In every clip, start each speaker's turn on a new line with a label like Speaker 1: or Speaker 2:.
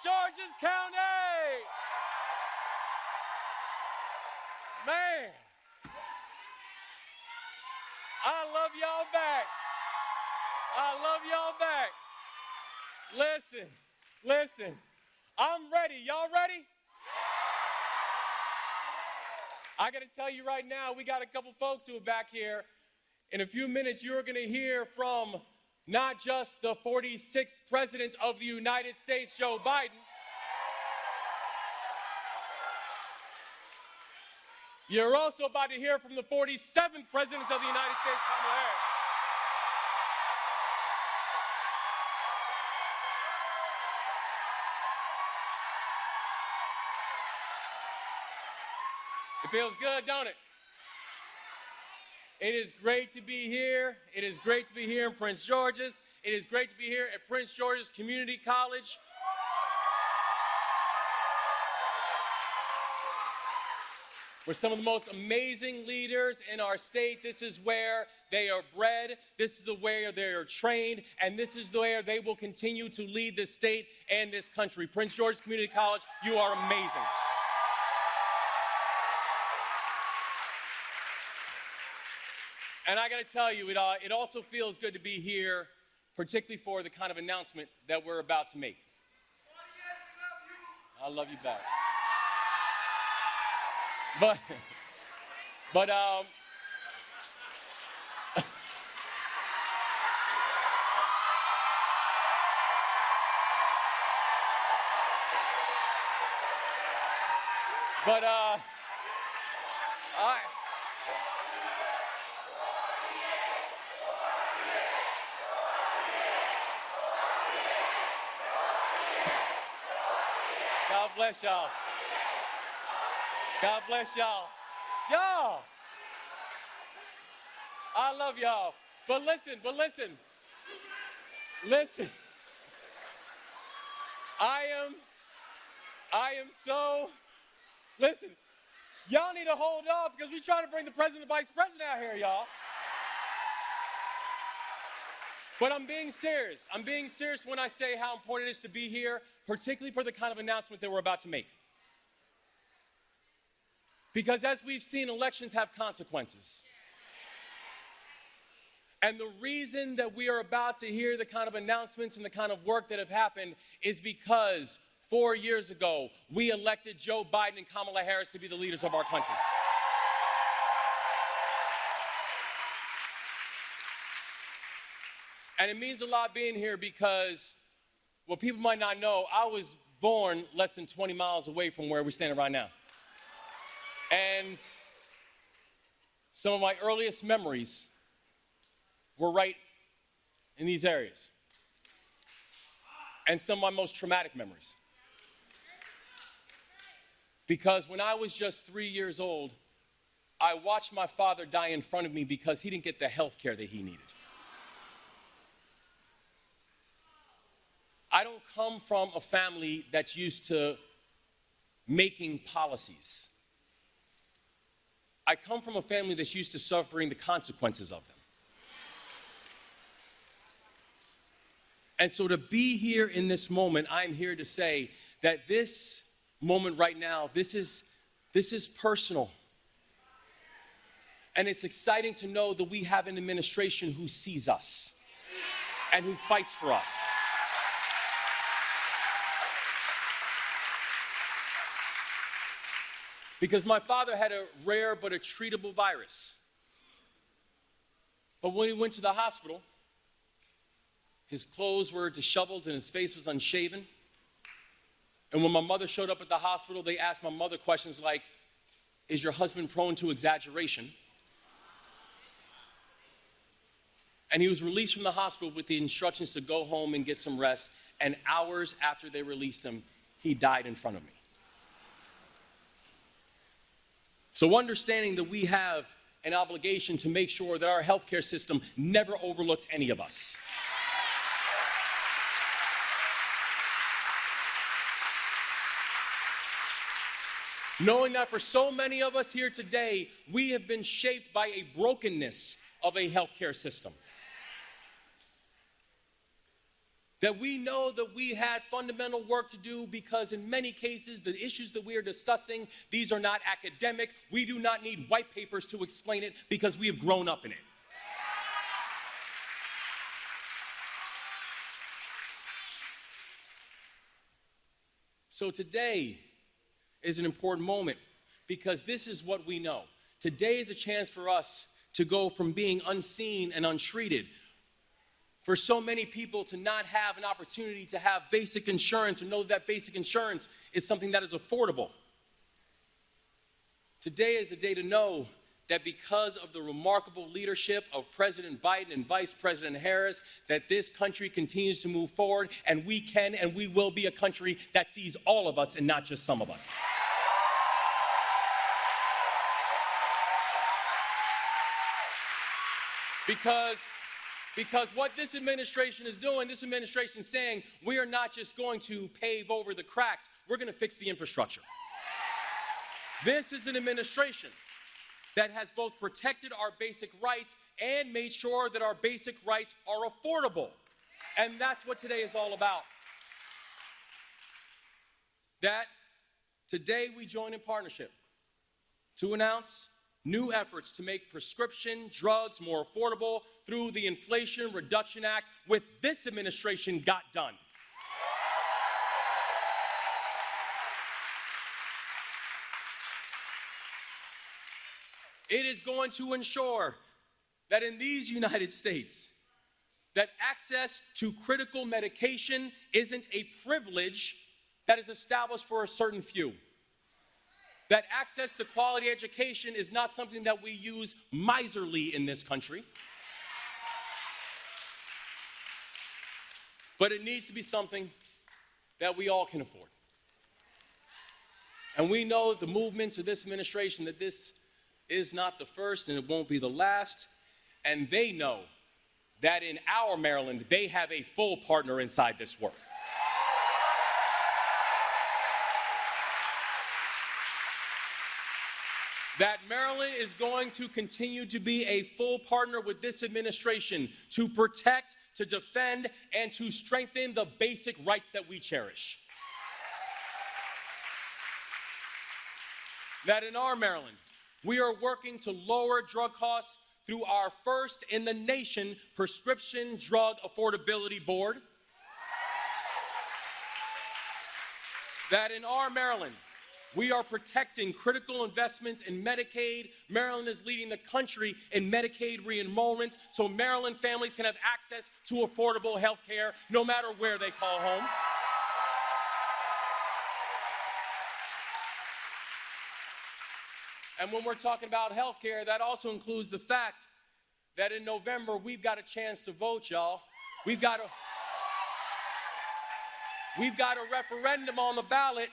Speaker 1: George's County. Man, I love y'all back. I love y'all back. Listen, I'm ready. Y'all ready? I got to tell you right now, we got a couple folks who are back here. In a few minutes, you're going to hear from not just the 46th President of the United States, Joe Biden. You're also about to hear from the 47th President of the United States, Kamala Harris. It feels good, don't it? It is great to be here. It is great to be here in Prince George's. It is great to be here at Prince George's Community College. We're some of the most amazing leaders in our state. This is where they are bred. This is where they are trained. And this is where they will continue to lead this state and this country. Prince George's Community College, you are amazing. And I got to tell you, it also feels good to be here, particularly for the kind of announcement that we're about to make. I love you back. But God bless y'all. God bless y'all. Y'all. I love y'all. But listen. Listen, y'all need to hold up because we're trying to bring the president and vice president out here, y'all. But I'm being serious. I'm being serious when I say how important it is to be here, particularly for the kind of announcement that we're about to make. Because as we've seen, elections have consequences. And the reason that we are about to hear the kind of announcements and the kind of work that have happened is because 4 years ago, we elected Joe Biden and Kamala Harris to be the leaders of our country. And it means a lot being here because, well, people might not know, I was born less than 20 miles away from where we're standing right now. And some of my earliest memories were right in these areas. And some of my most traumatic memories. Because when I was just 3 years old, I watched my father die in front of me because he didn't get the health care that he needed. I don't come from a family that's used to making policies. I come from a family that's used to suffering the consequences of them. And so to be here in this moment, I'm here to say that this moment right now, this is personal. And it's exciting to know that we have an administration who sees us and who fights for us. Because my father had a rare but a treatable virus. But when he went to the hospital, his clothes were disheveled and his face was unshaven. And when my mother showed up at the hospital, they asked my mother questions like, is your husband prone to exaggeration? And he was released from the hospital with the instructions to go home and get some rest. And hours after they released him, he died in front of me. So understanding that we have an obligation to make sure that our healthcare system never overlooks any of us. Knowing that for so many of us here today, we have been shaped by a brokenness of a healthcare system. That we know that we had fundamental work to do because in many cases, the issues that we are discussing, these are not academic. We do not need white papers to explain it because we have grown up in it. So today is an important moment because this is what we know. Today is a chance for us to go from being unseen and untreated, for so many people to not have an opportunity to have basic insurance or know that basic insurance is something that is affordable. Today is a day to know that because of the remarkable leadership of President Biden and Vice President Harris, that this country continues to move forward, and we can and we will be a country that sees all of us and not just some of us. Because what this administration is doing, this administration is saying, we are not just going to pave over the cracks, we're going to fix the infrastructure. This is an administration that has both protected our basic rights and made sure that our basic rights are affordable. And that's what today is all about. That today we join in partnership to announce new efforts to make prescription drugs more affordable through the Inflation Reduction Act, which this administration got done. It is going to ensure that in these United States, that access to critical medication isn't a privilege that is established for a certain few. That access to quality education is not something that we use miserly in this country, but it needs to be something that we all can afford. And we know the movements of this administration that this is not the first and it won't be the last, and they know that in our Maryland, they have a full partner inside this work. That Maryland is going to continue to be a full partner with this administration to protect, to defend, and to strengthen the basic rights that we cherish. That in our Maryland, we are working to lower drug costs through our first in the nation Prescription Drug Affordability Board. That in our Maryland, we are protecting critical investments in Medicaid. Maryland is leading the country in Medicaid re-enrollment, so Maryland families can have access to affordable health care no matter where they call home. And when we're talking about health care, that also includes the fact that in November, we've got a chance to vote, y'all. We've got a referendum on the ballot.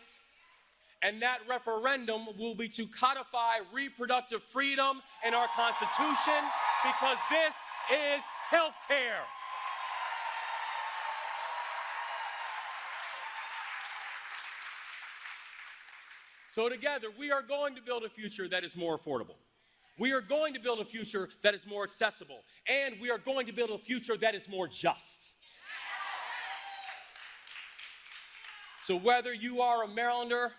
Speaker 1: And that referendum will be to codify reproductive freedom in our Constitution, because this is health care. So together, we are going to build a future that is more affordable. We are going to build a future that is more accessible. And we are going to build a future that is more just. So whether you are a Marylander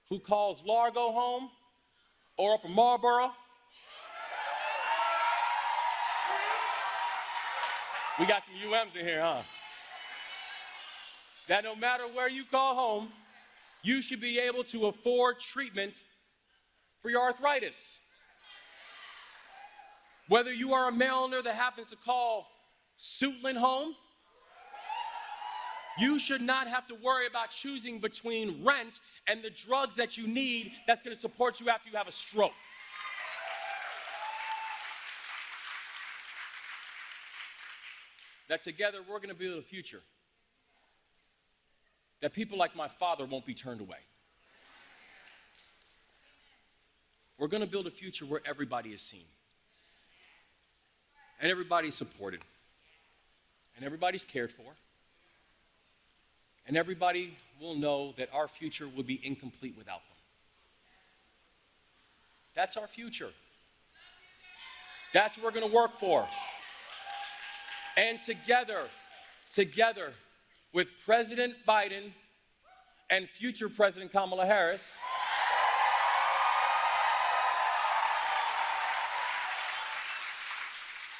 Speaker 1: who calls Largo home, or Upper Marlboro, we got some UMs in here, huh? That no matter where you call home, you should be able to afford treatment for your arthritis. Whether you are a Marylander that happens to call Suitland home, you should not have to worry about choosing between rent and the drugs that you need that's going to support you after you have a stroke. That together we're going to build a future that people like my father won't be turned away. We're going to build a future where everybody is seen, and everybody's supported, and everybody's cared for. And everybody will know that our future will be incomplete without them. That's our future. That's what we're going to work for. And together, with President Biden and future President Kamala Harris,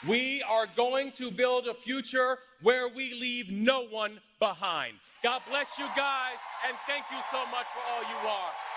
Speaker 1: we are going to build a future where we leave no one behind. God bless you guys, and thank you so much for all you are.